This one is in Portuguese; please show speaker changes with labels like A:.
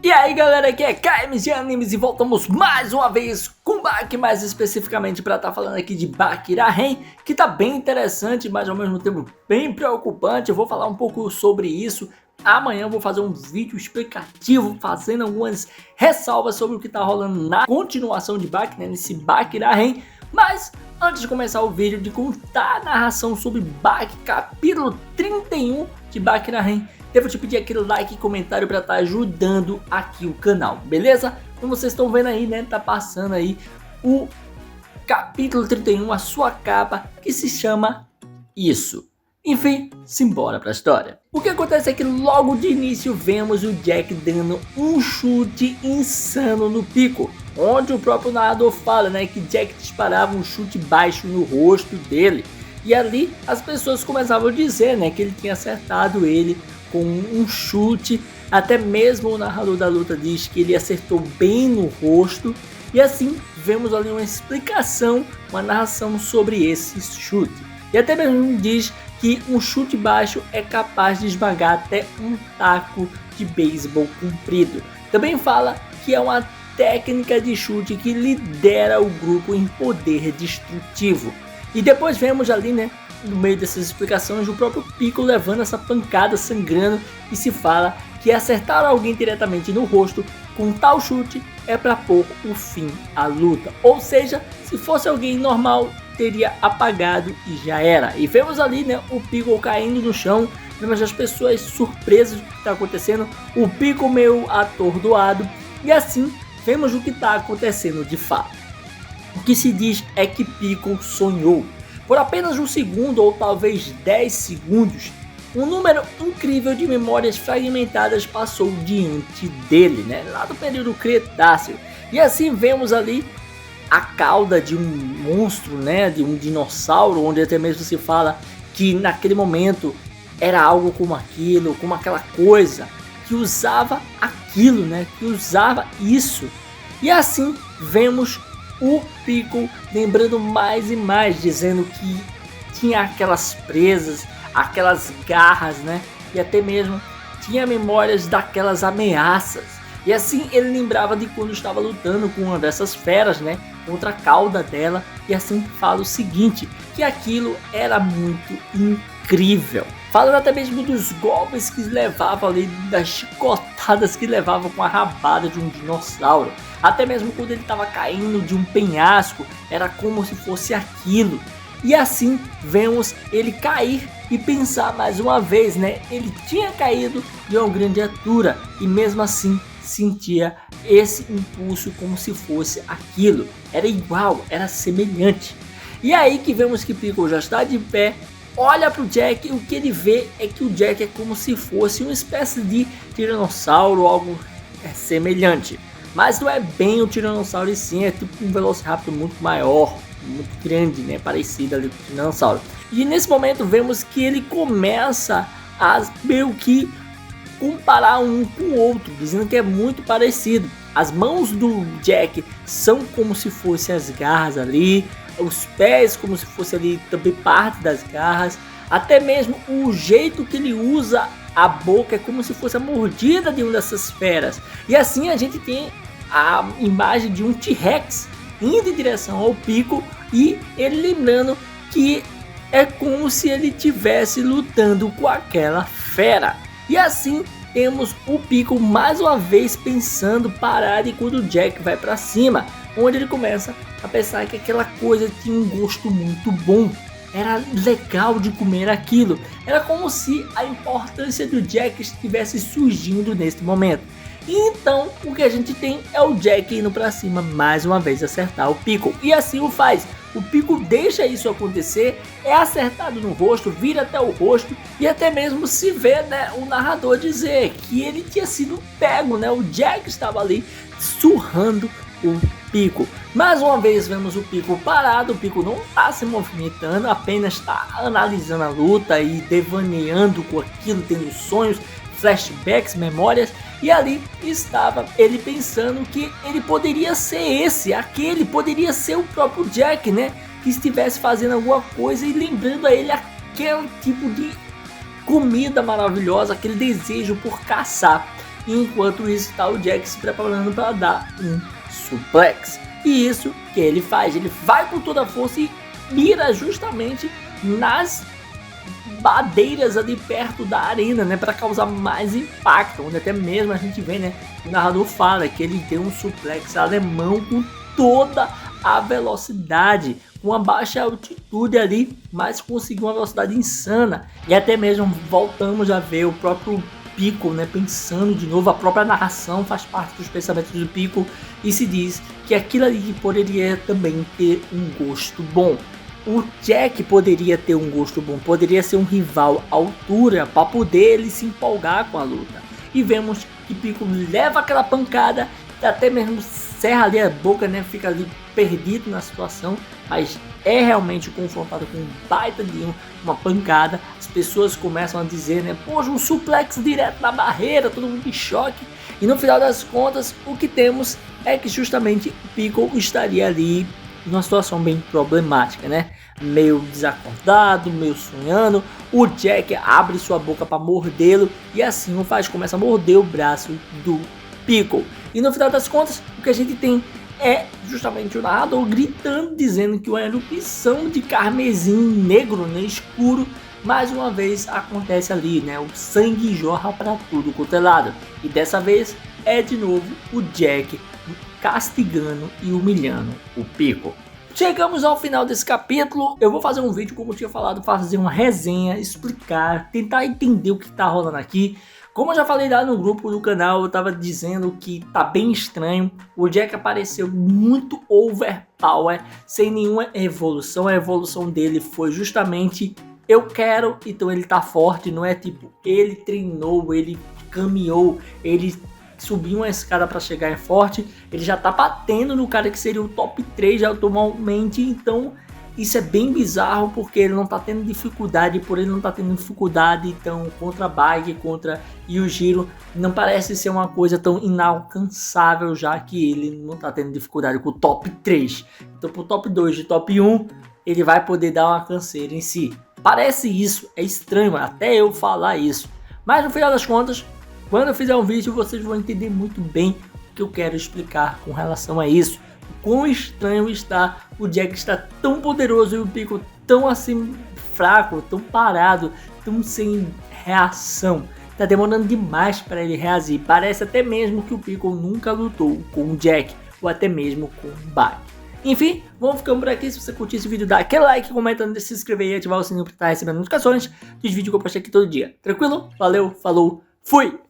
A: E aí galera, aqui é KMG Animes e voltamos mais uma vez com Baki, mais especificamente para estar falando aqui de Baki Rain, que tá bem interessante, mas ao mesmo tempo bem preocupante. Eu vou falar um pouco sobre isso. Amanhã eu vou fazer um vídeo explicativo, fazendo algumas ressalvas sobre o que tá rolando na continuação de Baki, né, nesse Baki Rain. Mas antes de começar o vídeo, de contar a narração sobre Baki, capítulo 31 de Baki Rain, devo te pedir aquele like e comentário para estar ajudando aqui o canal, beleza? Como vocês estão vendo aí, né, tá passando aí o capítulo 31, a sua capa, que se chama Isso. Enfim, simbora pra história. O que acontece é que logo de início vemos o Jack dando um chute insano no Pico, onde o próprio narrador fala, né, que Jack disparava um chute baixo no rosto dele. E ali as pessoas começavam a dizer, né, que ele tinha acertado ele com um chute. Até mesmo o narrador da luta diz que ele acertou bem no rosto. E assim vemos ali uma explicação, uma narração sobre esse chute. E até mesmo diz que um chute baixo é capaz de esmagar até um taco de beisebol comprido. Também fala que é uma técnica de chute que lidera o grupo em poder destrutivo. E depois vemos ali, né, no meio dessas explicações, o próprio Pico levando essa pancada, sangrando, e se fala que acertar alguém diretamente no rosto com tal chute é para pôr o fim à luta. Ou seja, se fosse alguém normal, teria apagado e já era. E vemos ali, né, o Pico caindo no chão, vemos as pessoas surpresas do que está acontecendo, o Pico meio atordoado, e assim vemos o que está acontecendo de fato. O que se diz é que Pico sonhou. Por apenas um segundo ou talvez 10 segundos, um número incrível de memórias fragmentadas passou diante dele, né, lá do período Cretáceo. E assim vemos ali a cauda de um monstro, né, de um dinossauro, onde até mesmo se fala que naquele momento era algo como aquilo, como aquela coisa que usava aquilo, né, que usava isso. E assim vemos o Pico lembrando mais e mais, dizendo que tinha aquelas presas, aquelas garras, né? E até mesmo tinha memórias daquelas ameaças. E assim ele lembrava de quando estava lutando com uma dessas feras, né? Contra a cauda dela. E assim fala o seguinte, que aquilo era muito incrível. Falando até mesmo dos golpes que levavam ali, das chicotadas que levavam com a rabada de um dinossauro. Até mesmo quando ele estava caindo de um penhasco, era como se fosse aquilo. E assim vemos ele cair e pensar mais uma vez, né? Ele tinha caído de uma grande altura e mesmo assim sentia esse impulso como se fosse aquilo. Era igual, era semelhante. E aí que vemos que Pico já está de pé, olha para o Jack e o que ele vê é que o Jack é como se fosse uma espécie de tiranossauro, algo semelhante. Mas não é bem o tiranossauro e sim, é tipo um velociraptor muito maior, muito grande, né, parecido ali com o tiranossauro. E nesse momento vemos que ele começa a meio que comparar um com o outro, dizendo que é muito parecido. As mãos do Jack são como se fossem as garras ali, os pés como se fosse ali também parte das garras, até mesmo o jeito que ele usa a boca é como se fosse a mordida de uma dessas feras. E assim a gente tem a imagem de um T-Rex indo em direção ao Pico e ele lembrando que é como se ele estivesse lutando com aquela fera. E assim temos o Pico mais uma vez pensando parado e quando o Jack vai para cima, onde ele começa a pensar que aquela coisa tinha um gosto muito bom. Era legal de comer aquilo. Era como se a importância do Jack estivesse surgindo neste momento. E então o que a gente tem é o Jack indo para cima mais uma vez acertar o Pico. E assim o faz. O Pico deixa isso acontecer, é acertado no rosto, vira até o rosto e até mesmo se vê, né, o narrador dizer que ele tinha sido pego, né? O Jack estava ali surrando o Pico. Mais uma vez vemos o Pico parado, o Pico não está se movimentando, apenas está analisando a luta e devaneando com aquilo, tendo sonhos, flashbacks, memórias. E ali estava ele pensando que ele poderia ser aquele poderia ser o próprio Jack, né? Que estivesse fazendo alguma coisa e lembrando a ele aquele tipo de comida maravilhosa, aquele desejo por caçar. e enquanto isso está o Jack se preparando para dar um suplex. E isso que ele faz, ele vai com toda a força e mira justamente nas madeiras ali perto da arena, né, para causar mais impacto, onde até mesmo a gente vê, né, o narrador fala que ele tem um suplex alemão com toda a velocidade, com uma baixa altitude ali, mas conseguiu uma velocidade insana. E até mesmo voltamos a ver o próprio Piccolo, né, pensando de novo, a própria narração faz parte dos pensamentos do Piccolo e se diz que aquilo ali poderia também ter um gosto bom. O Jack poderia ter um gosto bom, poderia ser um rival à altura para poder ele se empolgar com a luta. E vemos que Piccolo leva aquela pancada, até mesmo serra ali a boca, né, fica ali perdido na situação, mas é realmente confrontado com um baita de uma pancada. As pessoas começam a dizer, né, poxa, um suplex direto na barreira, todo mundo em choque. E no final das contas, o que temos é que justamente Piccolo estaria ali numa situação bem problemática, né? Meio desacordado, meio sonhando. O Jack abre sua boca para mordê-lo e assim o faz, começa a morder o braço do Piccolo. E no final das contas, o que a gente tem é justamente o narrador gritando, dizendo que uma erupção de carmesim negro, né, escuro, mais uma vez acontece ali, né? O sangue jorra para tudo quanto é lado. E dessa vez é de novo o Jack castigando e humilhando o Piccolo. Chegamos ao final desse capítulo. Eu vou fazer um vídeo, como eu tinha falado, fazer uma resenha, explicar, tentar entender o que tá rolando aqui. Como eu já falei lá no grupo do canal, eu tava dizendo que tá bem estranho. O Jack apareceu muito overpower, sem nenhuma evolução. A evolução dele foi justamente eu quero, então ele tá forte. Não é tipo, ele treinou, ele caminhou, ele subiu uma escada para chegar em forte, ele já tá batendo no cara que seria o top 3 atualmente, então isso é bem bizarro, porque ele não tá tendo dificuldade, por ele não tá tendo dificuldade, então contra Bag, contra Yujiro, não parece ser uma coisa tão inalcançável, já que ele não tá tendo dificuldade com o top 3, então pro top 2 e top 1, ele vai poder dar uma canseira em si. Parece isso, é estranho até eu falar isso, mas no final das contas, quando eu fizer um vídeo, vocês vão entender muito bem o que eu quero explicar com relação a isso. O quão estranho está o Jack estar tão poderoso e o Piccolo tão assim fraco, tão parado, tão sem reação. Tá demorando demais para ele reagir. Parece até mesmo que o Piccolo nunca lutou com o Jack, ou até mesmo com o Bag. Enfim, vamos ficando por aqui. Se você curtiu esse vídeo, dá aquele like, comenta, se inscrever e ativar o sininho para estar recebendo notificações dos vídeos que eu posto aqui todo dia. Tranquilo? Valeu, falou, fui!